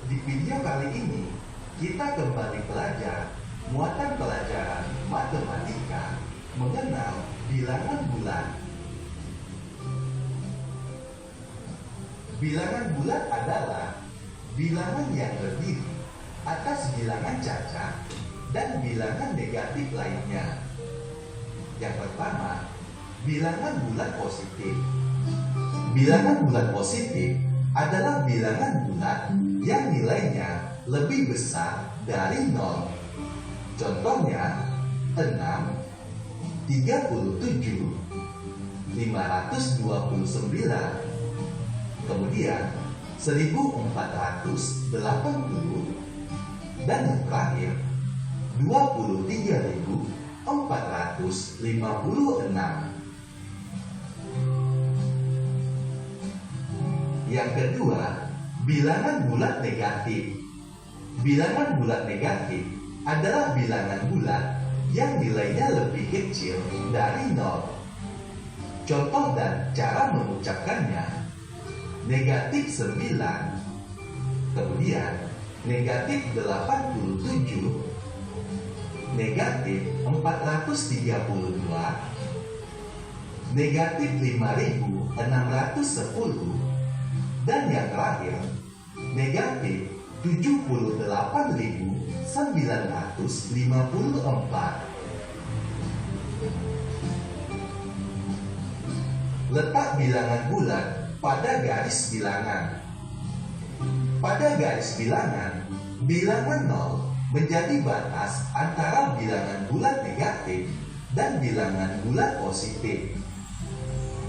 Di video kali ini, kita kembali belajar muatan pelajaran matematika mengenal bilangan bulat. Bilangan bulat adalah bilangan yang terdiri atas bilangan cacat dan bilangan negatif lainnya. Yang pertama, bilangan bulat positif. Bilangan bulat positif adalah bilangan bulat yang nilainya lebih besar dari 0. Contohnya 6, 37, 529, kemudian 1480, dan yang terakhir 23.456. Yang kedua, bilangan bulat negatif. Bilangan bulat negatif adalah bilangan bulat yang nilainya lebih kecil dari 0. Contoh dan cara mengucapkannya: negatif 9, kemudian negatif 87, negatif 432, negatif 5.610, dan yang terakhir negatif 78.954. Letak bilangan bulat pada garis bilangan. Pada garis bilangan, bilangan 0 menjadi batas antara bilangan bulat negatif dan bilangan bulat positif.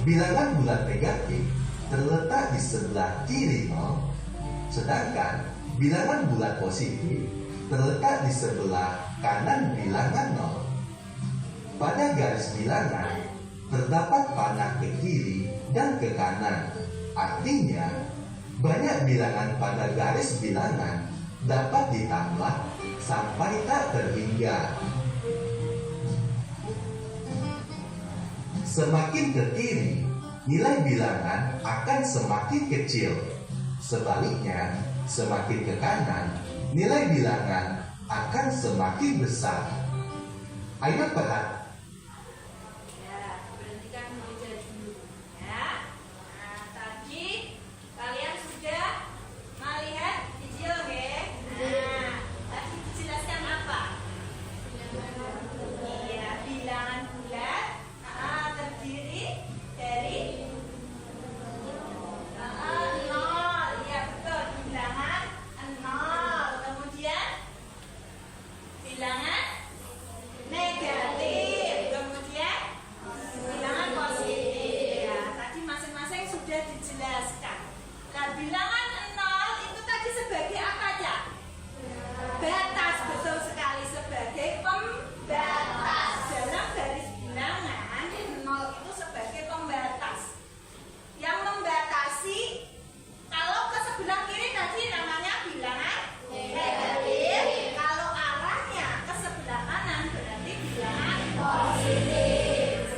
Bilangan bulat negatif terletak di sebelah kiri 0, sedangkan bilangan bulat positif terletak di sebelah kanan bilangan 0. Pada garis bilangan terdapat panah ke kiri dan ke kanan. Artinya, banyak bilangan pada garis bilangan dapat ditambah sampai tak terhingga. Semakin ke kiri, nilai bilangan akan semakin kecil. Sebaliknya, semakin ke kanan, nilai bilangan akan semakin besar. Ayo perhatikan. Berhentikan mengejar dulu ya. Nah, tadi kalian sudah melihat video, oke? Nah, tadi dijelaskan apa? Iya, bilangan bulat terdiri dari 0. Iya, betul, bilangan 0. Kemudian bilangan negatif, kemudian bilangan positif. Ya, tadi masing-masing sudah dijelaskan. Nah, bilangan 0 itu tadi sebagai apa aja? Batas, betul sekali, sebagai pembatas. Dalam garis bilangan 0 itu sebagai pembatas yang membatasi. Kalau ke sebelah kiri tadi namanya bilangan negatif. Kalau arahnya ke sebelah kanan berarti bilangan positif.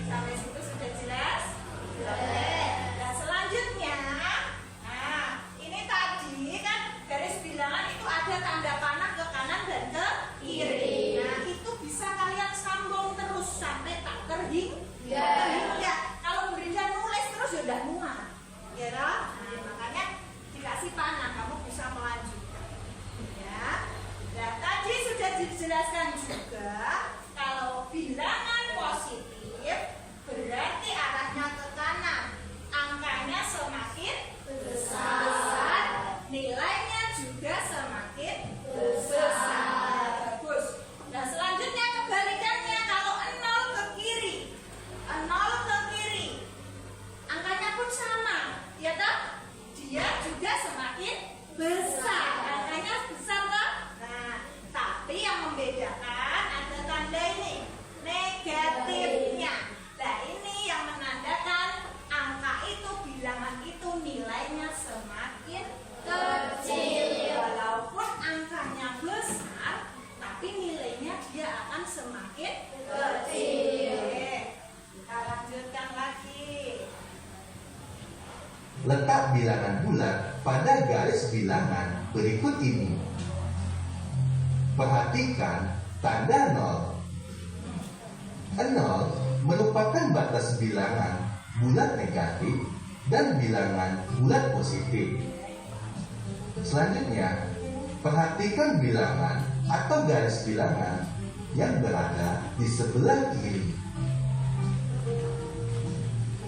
Sampai situ sudah jelas? Oke. Nah, selanjutnya, nah ini tadi kan garis bilangan itu ada tanda panah ke kanan dan ke kiri. Nah, itu bisa kalian sambung terus sampai tak terhingga. Kalau Bunda nulis terus ya udah muat, ya toh? Nah, makanya dikasih panah, kamu bisa melanjutkan. Ya. Nah, tadi sudah dijelaskan juga kalau bilangan positif berarti arahnya ke kanan, angkanya semakin besar, nilainya juga semakin besar. Bagus. Nah, selanjutnya kebalikannya, kalau 0 ke kiri, 0 ke kiri, angkanya pun sama, ya toh? Dia juga semakin besar, angkanya besar toh? Nah, tapi yang membedakan ada tanda ini, negatifnya. Nah, ini yang menandakan angka itu, bilangan itu nilainya semakin kecil. Walaupun angkanya besar, tapi nilainya dia akan semakin kecil. Oke, kita lanjutkan lagi. Letak bilangan bulat pada garis bilangan berikut ini. Perhatikan tanda 0. 0 merupakan batas bilangan bulat negatif dan bilangan bulat positif. Selanjutnya, perhatikan bilangan atau garis bilangan yang berada di sebelah kiri.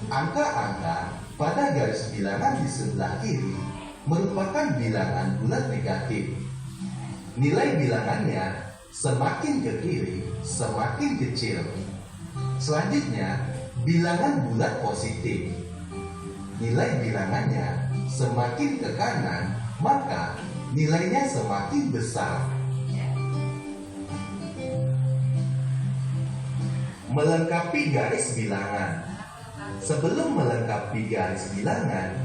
Angka-angka pada garis bilangan di sebelah kiri merupakan bilangan bulat negatif. Nilai bilangannya semakin ke kiri, semakin kecil. Selanjutnya, bilangan bulat positif. Nilai bilangannya semakin ke kanan, maka nilainya semakin besar. Melengkapi garis bilangan. Sebelum melengkapi garis bilangan,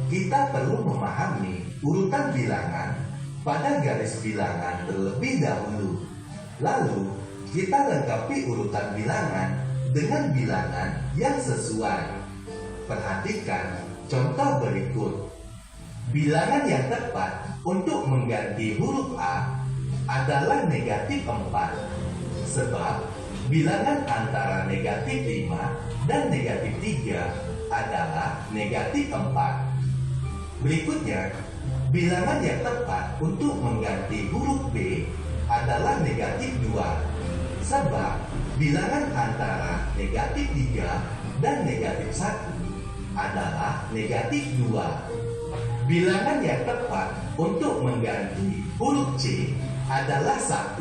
kita perlu memahami urutan bilangan pada garis bilangan terlebih dahulu. Lalu, kita lengkapi urutan bilangan dengan bilangan yang sesuai. Perhatikan contoh berikut. Bilangan yang tepat untuk mengganti huruf A adalah negatif 4. Sebab bilangan antara negatif 5 dan negatif 3 adalah negatif 4. Berikutnya, bilangan yang tepat untuk mengganti huruf B adalah negatif 2. Sebab bilangan antara negatif 3 dan negatif 1 adalah negatif 2. Bilangan yang tepat untuk mengganti huruf C adalah 1.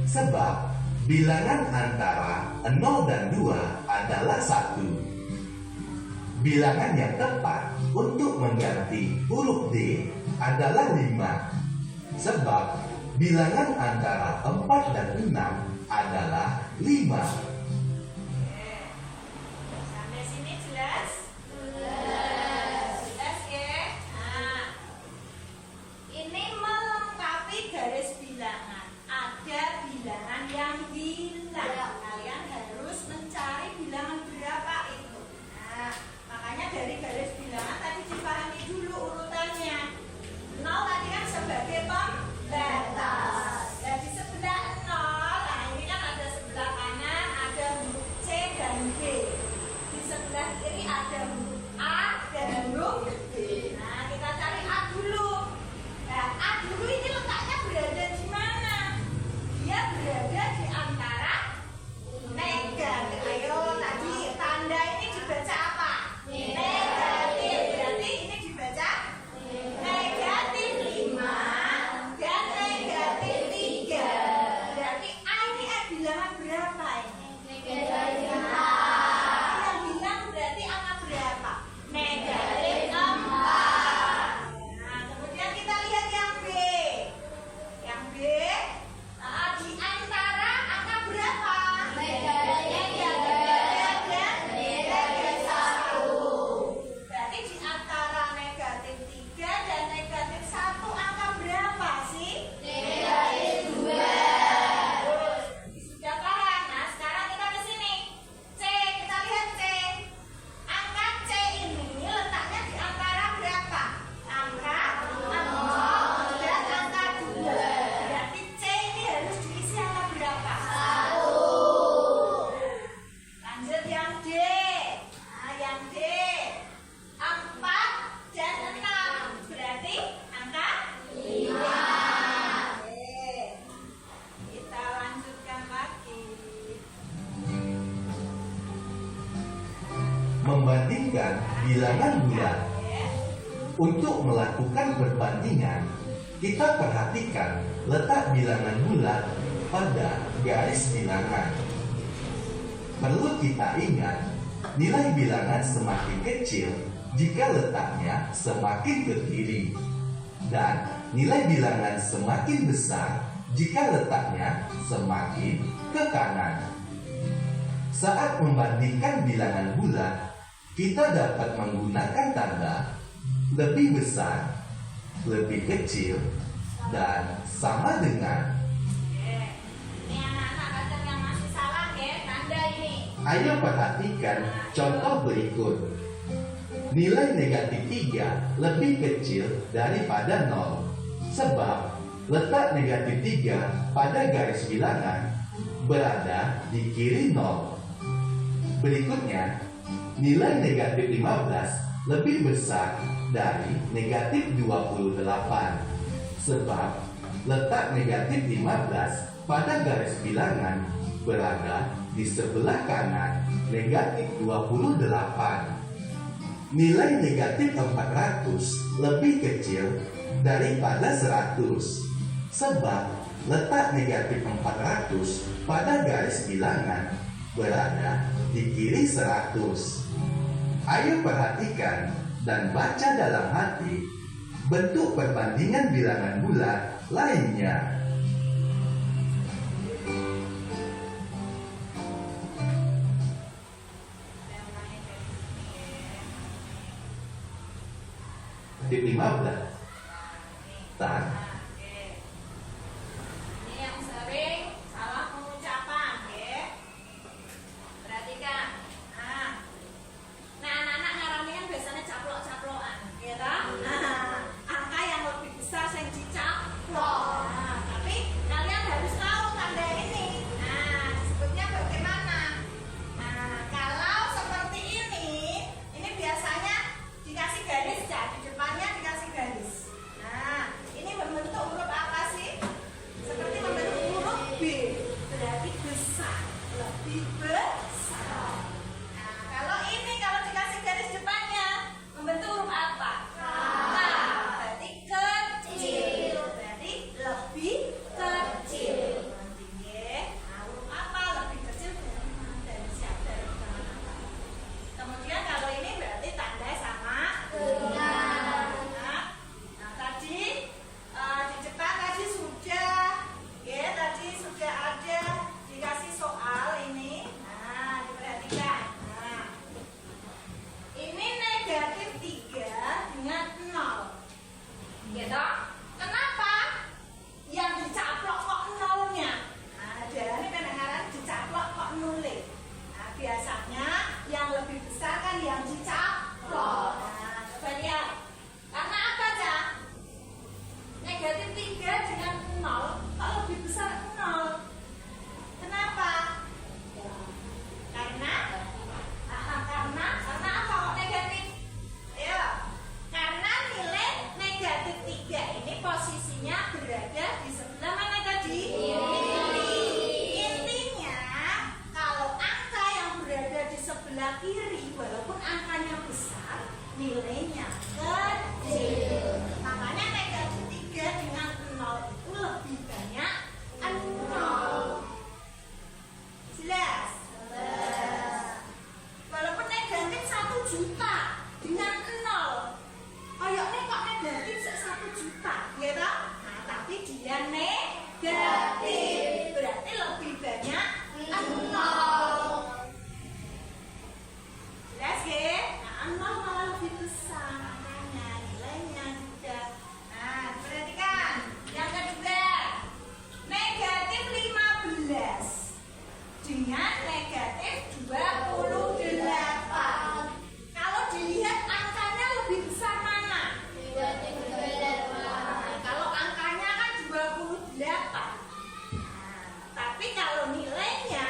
Sebab bilangan antara 0 dan 2 adalah 1. Bilangan yang tepat untuk mengganti huruf D adalah 5. Sebab bilangan antara 4 dan 6 adalah 5. Sampai sini jelas? Jelas ya? Nah, ini melengkapi garis bilangan. Ada bilangan yang hilang. Kalian harus mencari bilangan berapa itu. Nah, makanya dari garis bilangan tadi dipahami dulu urutannya. 0 tadi kan sebagai pembatas. Dan di sebelah 0, nah ini kan ada sebelah kanan, ada huruf C dan D. Di sebelah kiri ada huruf A dan huruf D. Nah, kita cari A dulu. Nah, A dulu ini letaknya berada di mana? Dia berada di antara negatif. Ayo, tadi tanda ini dibaca apa? Negatif. Berarti ini dibaca negatif 5 dan negatif 3. Berarti A ini bilangan berapa ini? Negatif 5. Yang bilang berarti angka berapa? Negatif 4. Nah, kemudian kita lihat yang B. Yang B, di antara angka berapa? Negatif 1. Berarti di antara negatif 3 dan negatif 1 angka berapa sih? Negatif 2. Terus, sudah paham? Nah, sekarang kita ke sini. C, kita lihat C. Angka C ini letaknya di antara berapa? Angka 0 dan angka 2. Berarti C ini harus diisi angka berapa? 1. Lanjut yang D. Nah, yang D 4 dan 6. Berarti angka 5. Oke. Kita lanjutkan lagi. Membandingkan bilangan bulat. Untuk melakukan perbandingan, kita perhatikan letak bilangan bulat pada garis bilangan. Perlu kita ingat, nilai bilangan semakin kecil jika letaknya semakin ke kiri, dan nilai bilangan semakin besar jika letaknya semakin ke kanan. Saat membandingkan bilangan bulat, kita dapat menggunakan tanda lebih besar, lebih kecil, dan sama dengan. Ini anak-anak kadang yang masih salah ya, tanda ini. Ayo perhatikan contoh berikut. Nilai negatif 3 lebih kecil daripada 0. sebab letak negatif 3 pada garis bilangan berada di kiri 0. Berikutnya, nilai negatif 15 lebih besar dari negatif 28, sebab letak negatif 15 pada garis bilangan berada di sebelah kanan negatif 28. Nilai negatif 400 lebih kecil daripada 100, sebab letak negatif 400 pada garis bilangan berada di kiri 100. Ayo perhatikan dan baca dalam hati bentuk perbandingan bilangan bulat lainnya. Negatif 15 dan Ini yang sering salah pengucapan, ya. Perhatikan. Nah, anak-anak ngarani kan biasanya caplok-caplokan, ya toh? Angka yang lebih besar yang dicaplok. Tapi kalian harus tahu tanda ini. Disebutnya bagaimana? Kalau seperti ini biasanya dikasih garis ya, di depannya dikasih garis. Ini membentuk huruf apa sih? Seperti membentuk huruf B, berarti besar, lebih besar. Kalau dikasih garis depannya, membentuk huruf apa? Berarti kecil, berarti lebih kecil. Huruf apa lebih kecil? Dari siapa? Dari mana? Kemudian kalau ini berarti tanda sama dengan. Tadi di depan tadi sudah ada dikasih soal ini. Diperhatikan. Ini negatif 3 dengan 0. Gitu? Kenapa? Yang dicaplok kok nolnya? Jalannya kadang-kadang dicaplok kok nolnya. Biasanya yang lebih besar kan yang dicaplok. Coba lihat. Karena apa, Cak? Negatif 3 dengan 0 kok lebih besar 0? Kenapa? Karena apa kok negatif? Ayo. Karena nilai negatif 3 ini posisinya berada di sebelah mana tadi? Intinya kalau angka yang berada di sebelah kiri walaupun angkanya besar, nilainya kecil. Makanya negatif 3 dengan 0 itu lebih banyak 0. Jelas? Walaupun negatif 1 juta dengan 0, kayaknya kok negatif 1 juta, gitu? Tapi dia negatif, berarti lebih banyak 0. Jelas ya? 0 malah lebih besar angkanya, nilainya juga. Perhatikan. Yang kedua, negatif 15 dengan negatif 28. Kalau dilihat angkanya lebih besar mana? Kalau angkanya kan 28. Tapi kalau nilainya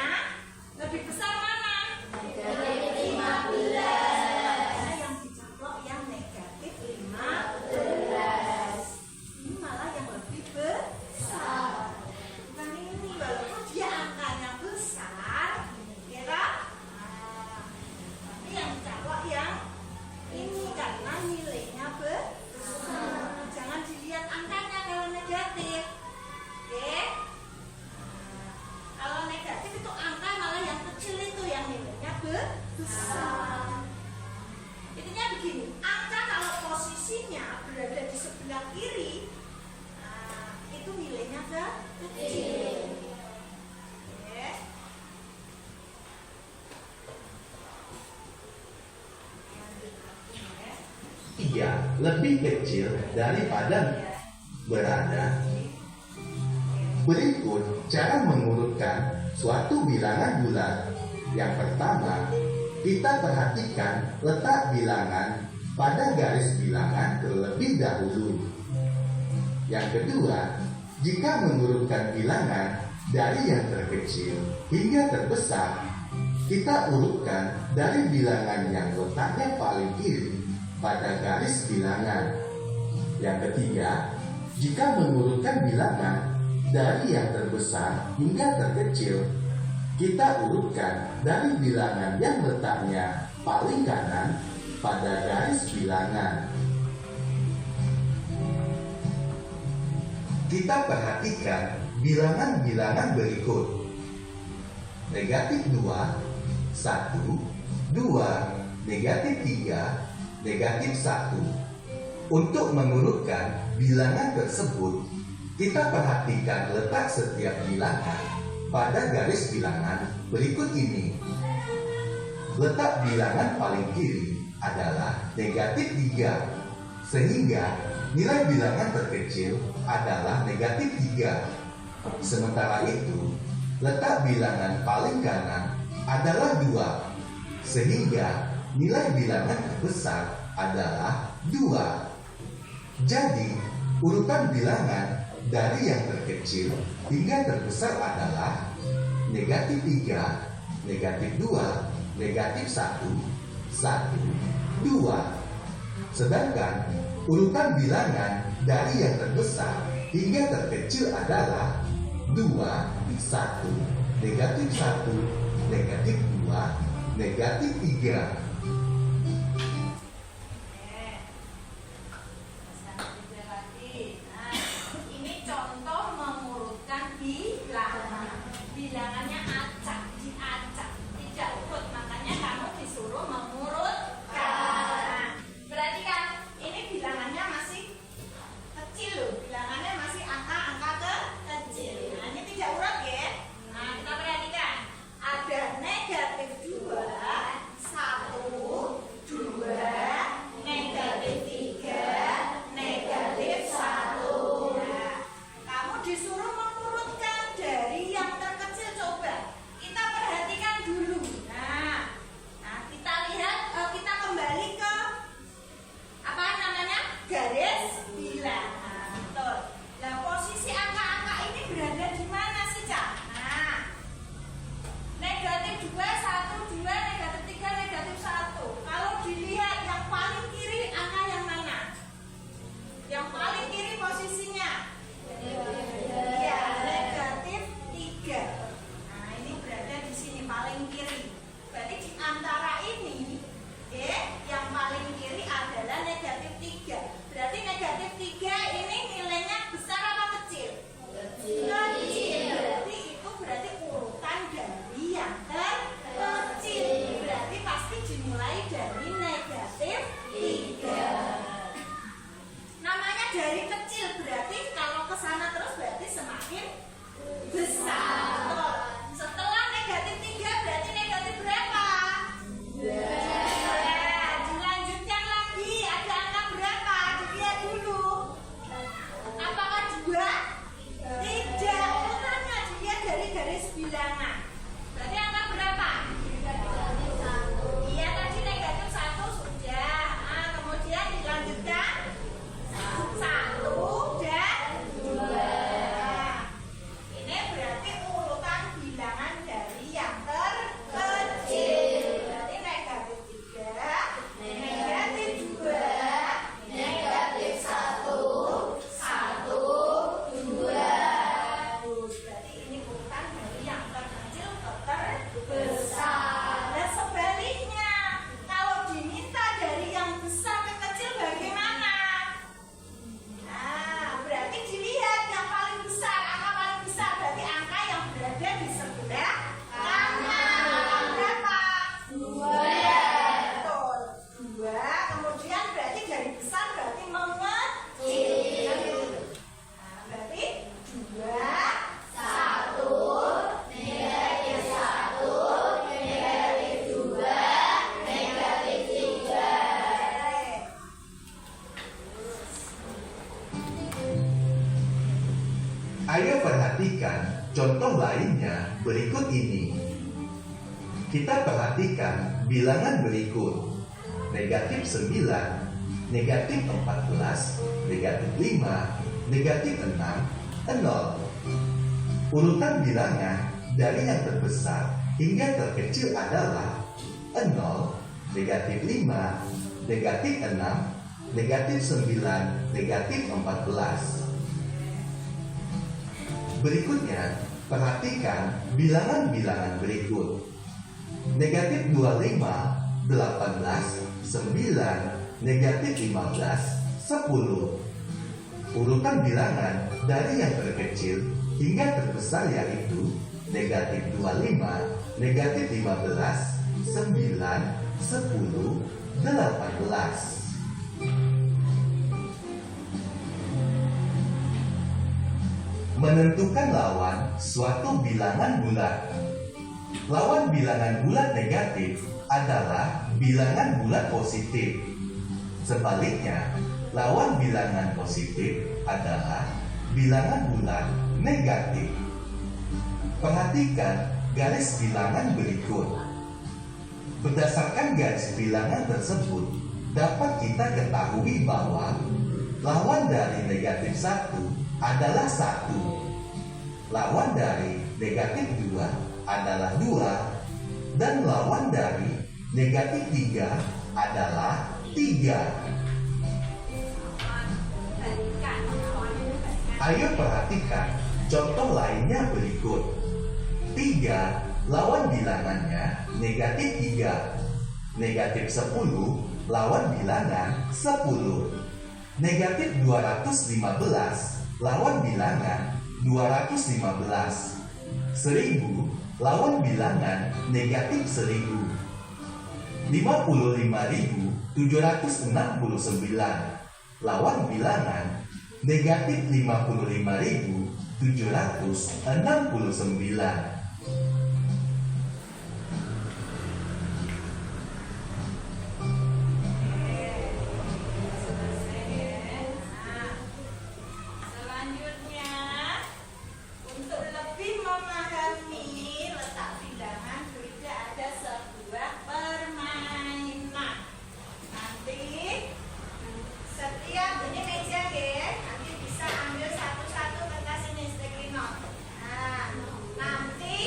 lebih besar mana? Negatif 15. Yang dicaplok yang negatif 15. Ini malah yang lebih besar. Bukan ini, walaupun dia angkanya besar, ya kan? Tapi yang dicaplok yang ini karena nilainya besar. Jangan dilihat angkanya kalau negatif. Oke? Kalau negatif itu angka malah yang kecil itu yang nilainya besar. Intinya begini, angka kalau posisinya berada di sebelah kiri, itu nilainya kecil. Oke. Tiga lebih kecil daripada berada. Berikut cara mengurutkan suatu bilangan bulat. Yang pertama, kita perhatikan letak bilangan pada garis bilangan terlebih dahulu. Yang kedua, jika mengurutkan bilangan dari yang terkecil hingga terbesar, kita urutkan dari bilangan yang letaknya paling kiri pada garis bilangan. Yang ketiga, jika mengurutkan bilangan dari yang terbesar hingga terkecil, kita urutkan dari bilangan yang letaknya paling kanan pada garis bilangan. Kita perhatikan bilangan-bilangan berikut. Negatif 2, 1, 2, negatif 3, negatif 1. Untuk mengurutkan bilangan tersebut, kita perhatikan letak setiap bilangan pada garis bilangan berikut ini. Letak bilangan paling kiri adalah negatif 3, sehingga nilai bilangan terkecil adalah negatif 3. Sementara itu, letak bilangan paling kanan adalah 2, sehingga nilai bilangan terbesar adalah 2. Jadi, urutan bilangan dari yang terkecil hingga terbesar adalah negatif 3, negatif 2, negatif 1, 1, 2. Sedangkan urutan bilangan dari yang terbesar hingga terkecil adalah 2, 1, negatif 1, negatif 2, negatif 3. Bilangannya acak, diacak, tidak urut, makanya kamu disuruh mengurutkan. Perhatikan, ini bilangannya masih kecil loh, bilangannya masih angka-angka kecil. Nah, ini tidak urut ya. Nah, kita perhatikan, ada negatif 2, 1, 2, negatif 3, negatif 1. Nah, kamu disuruh mengurutkan dari yang terkecil. Coba kita perhatikan dulu. Nah, kita lihat, kita kembali ke apa namanya, garis bilangan. Betul. Nah, posisi angka-angka ini berada di mana sih, Cak? Nah, negatif 2, 1, 2, negatif 3, negatif 1. Kalau dilihat yang paling kiri, angka yang mana? Yang paling kiri posisinya? Iya, negatif 3. Nah, ini berada di sini paling kiri. Berarti di antara ini, yang paling kiri adalah negatif 3. Berarti negatif 3 ini nilainya besar apa kecil? Kecil. Berarti itu berarti urutan dari yang terkecil. Berarti pasti dimulai dari negatif 3. Namanya dari kecil, berarti kalau ke sana terus berarti semakin besar. Setelah negatif 3 berarti negatif berapa? Dilanjutkan lagi, ada angka berapa? Dilihat dulu. Apakah 2? Tidak, urutannya dilihat dari garis bilangan. Berarti angka berapa? Iya, tadi negatif 1 sudah. Nah, kemudian dilanjutkan 1 dan 2. Ini berarti urutan bilangan dari yang terkecil. Berarti negatif 3, negatif 2, negatif 1, 1, 2. Berarti ini urutan dari yang terkecil ke terbesar. Dan sebaliknya, kalau diminta dari yang besar ke kecil bagaimana? Nah, berarti dilihat yang paling besar, angka paling besar berarti angka yang berada di sebelah kanan. Angka berapa? 2. Betul. 2. Kemudian berarti dari besar berarti mengecil. Nah, berarti 2, 1, negatif 1, negatif 2, negatif 3. Ayo perhatikan contoh lainnya berikut ini. Kita perhatikan bilangan berikut. Negatif 9, negatif 14, negatif 5, negatif 6, 0. Urutan bilangan dari yang terbesar hingga terkecil adalah 0, negatif 5, negatif 6, negatif 9, negatif 14. Berikutnya, perhatikan bilangan-bilangan berikut. Negatif 25, 18, 9, negatif 15, 10. Urutan bilangan dari yang terkecil hingga terbesar yaitu negatif 25, negatif 15, 9, 10, 18. Menentukan lawan suatu bilangan bulat. Lawan bilangan bulat negatif adalah bilangan bulat positif. Sebaliknya, lawan bilangan positif adalah bilangan bulat negatif. Perhatikan garis bilangan berikut. Berdasarkan garis bilangan tersebut, dapat kita ketahui bahwa lawan dari negatif 1 adalah 1. Lawan dari negatif 2 adalah 2. Dan lawan dari negatif 3 adalah 3. Ayo perhatikan contoh lainnya berikut. 3 lawan bilangannya negatif 3. Negatif 10 lawan bilangan 10. Negatif 215 lawan bilangan 215. 1000 lawan bilangan negatif 1000. 55.769 lawan bilangan negatif 55.769. Nanti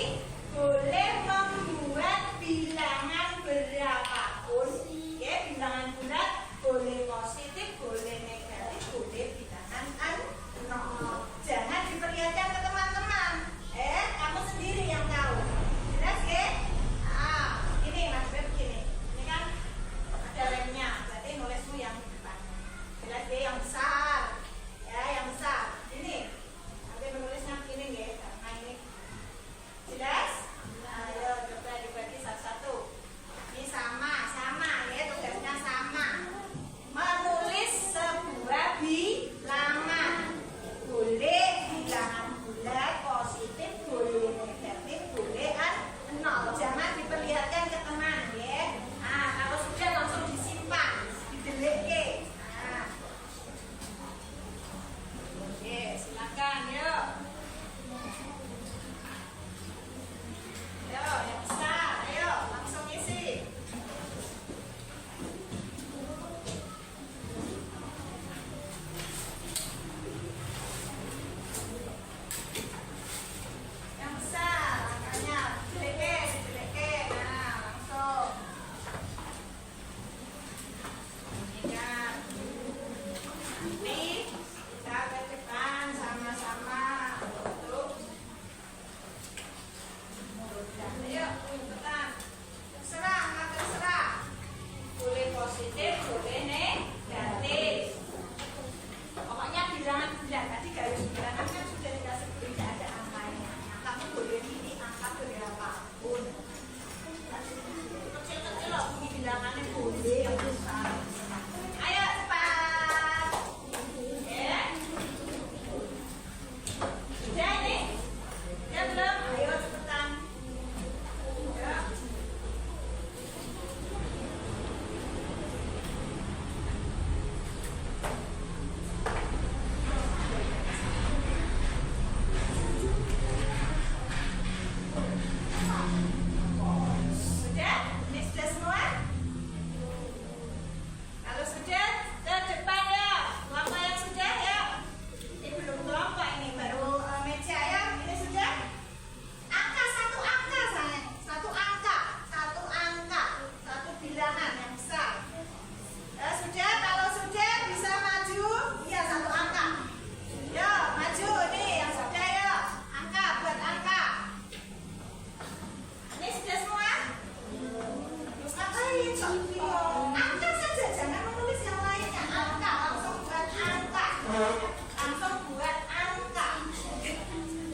Langsung buat angka.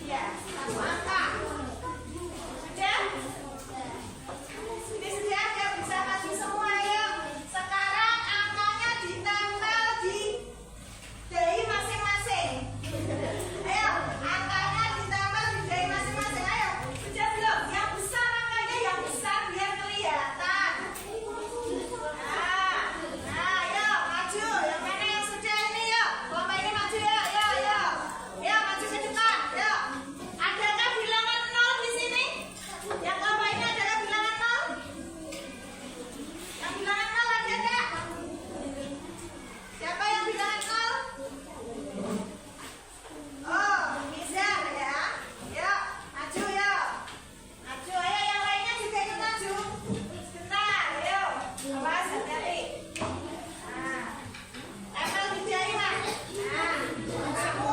Ya, satu angka. Sudah? Ini sudah ya, bisa maju semua yuk. Sekarang angkanya ditempel di dahi masing-masing. Ayo, angkanya ditempel di dahi masing-masing. Ayo, sudah belum? Yang besar angkanya yang besar biar kelihatan. Nah, ayo maju. Yang mana yang sudah ini yuk? Kelompok ini maju yuk, yuk, yuk. Yuk, maju ke depan, yuk. Adakah bilangan 0 di sini? Yang kelompok ini adakah bilangan 0? Yang bilangan 0 ada enggak? Siapa yang bilangan 0? Oh, Nizar ya. Yuk, maju yuk. Maju, ayo yang lainnya juga ikut maju. Sebentar, yuk. Awas, hati-hati. Nah, tempel di jari, Mas. Nah, kamu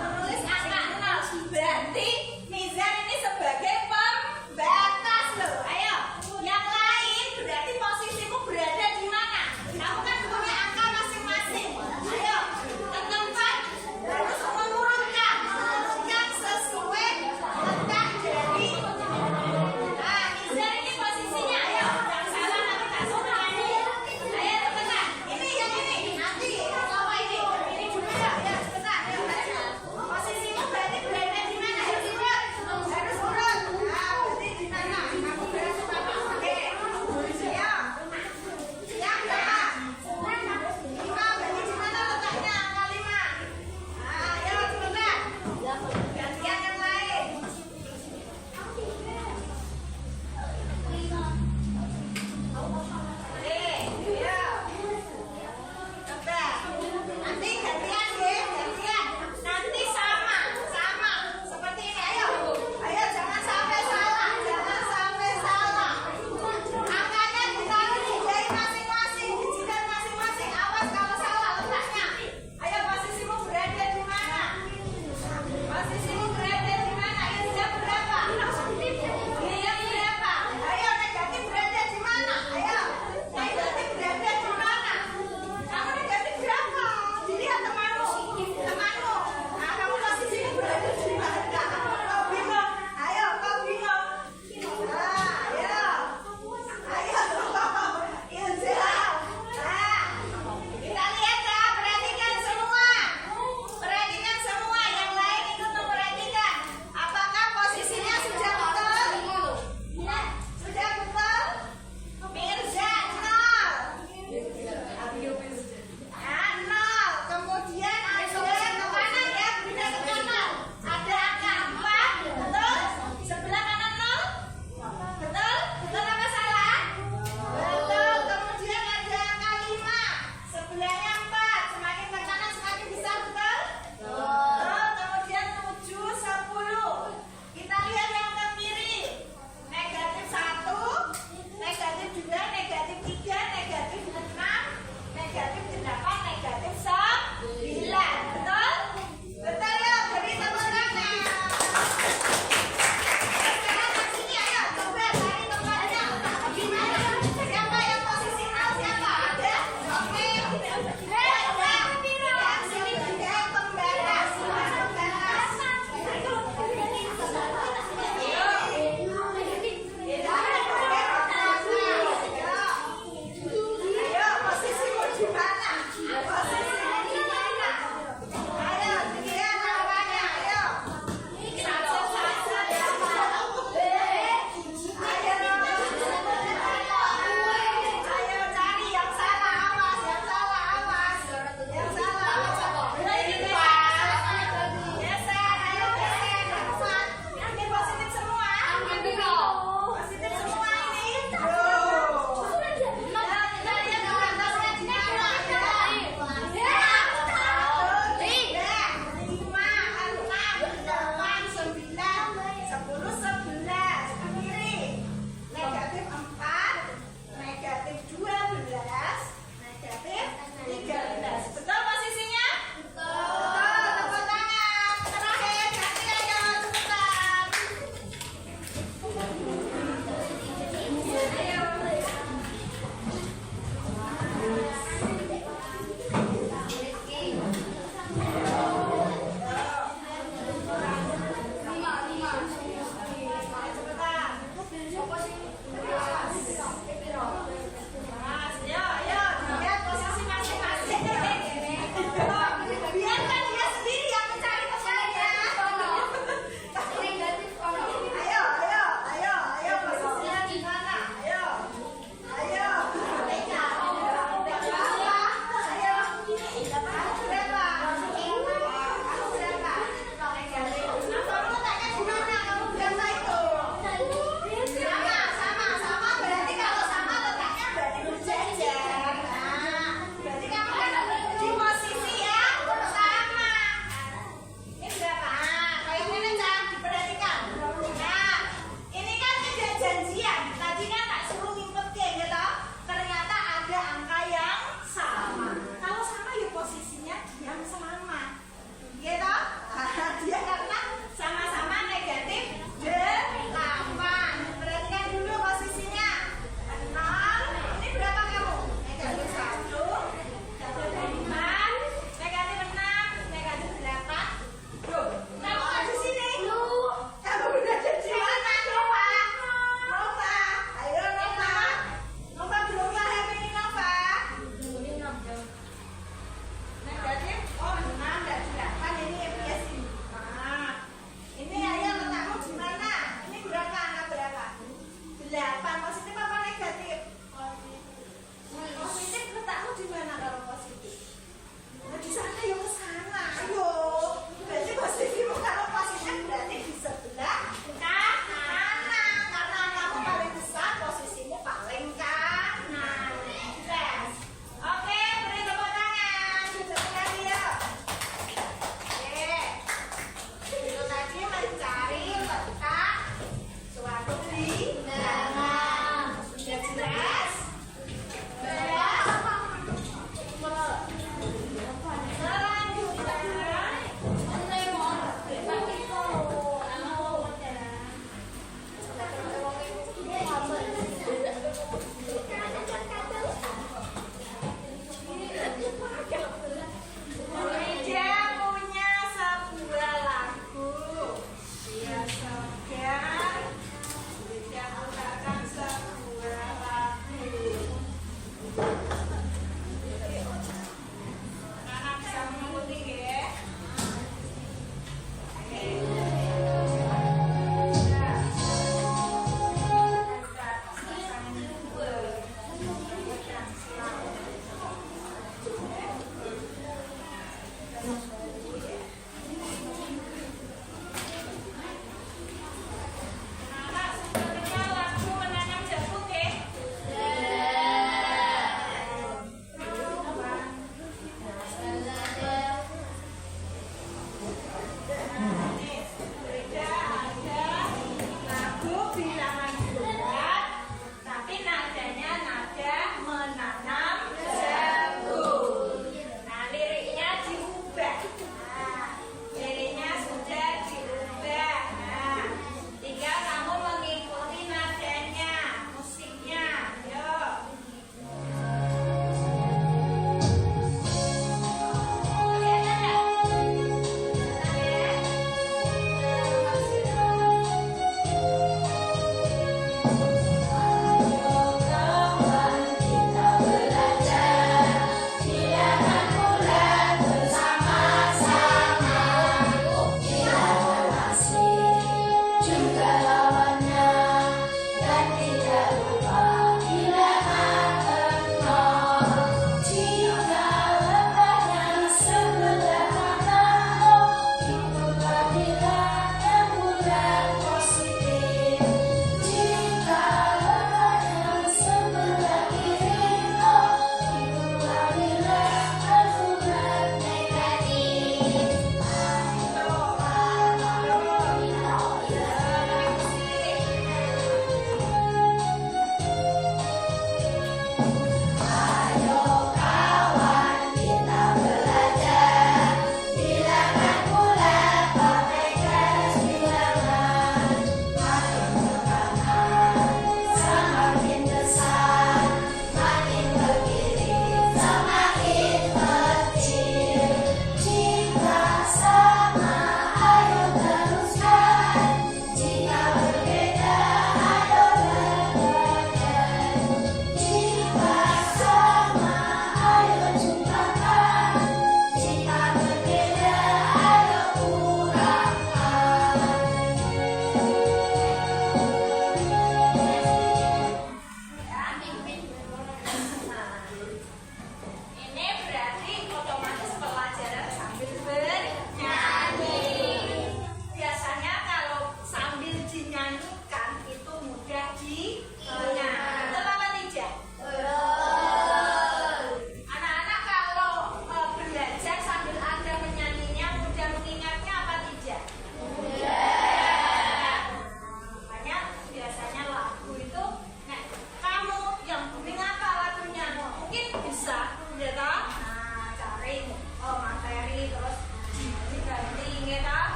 menulis angka 0. Berarti Nizar ini sebagai pembatas loh. Ayo, yang lain berarti posisimu berada di mana? Kamu kan punya angka masing-masing. Ayo, ke tempat terus mengurutkan sesuai letak dari. Nah, Nizar ini posisinya. Ayo, yang salah nanti tak suruh lagi. Ayo, cepetan. Ini yang ini. Nanti kelompok ini. Ini dulu ya. Ya, cepetan. Ayo, maju. Posisimu berarti berada di mana? Harus urut. Harus urut. Nah, berarti di mana? Kamu berada di mana? Oke. Ayo. Yang berapa? 5. Berarti di mana letaknya? Angka 5. Nah, ayo cepetan. Gantian yang lain. Nanti gantian deh, gantian. Nanti sama seperti ini. Ayo jangan sampai salah, jangan sampai salah. Angkanya ditaruh di jari masing-masing, di jidat masing-masing. Awas kalau salah letaknya. Ayo posisimu berada di mana? Posisimu berada di mana? Ayo sudah berapa? Iya berapa? Ayo negatif berada di mana? Ayo negatif berada di mana? Kamu negatif berapa? Dilihat temanmu. Nah, kamu posisimu berada di mana? Kau bingung? Ayo, kau bingung? Nah, ayo. Ilza. Nah, kita lihat ya, perhatikan semua. Perhatikan semua. Yang lain ikut memperhatikan. Apakah posisinya sudah betul? Sudah betul? Mirza 0. Nah, 0. Kemudian ada ke kanan ya, pindah ke kanan. Ada angka 4, betul? Sebelah kanan 0? Betul? Betul apa salah? Betul. Kemudian ada angka 5. Sebelahnya 4. Semakin ke kanan semakin besar, betul? Betul. Kemudian 7, 10. Kita lihat yang ke kiri. Negatif 1, negatif 2, negatif 3, negatif 6, negatif 8.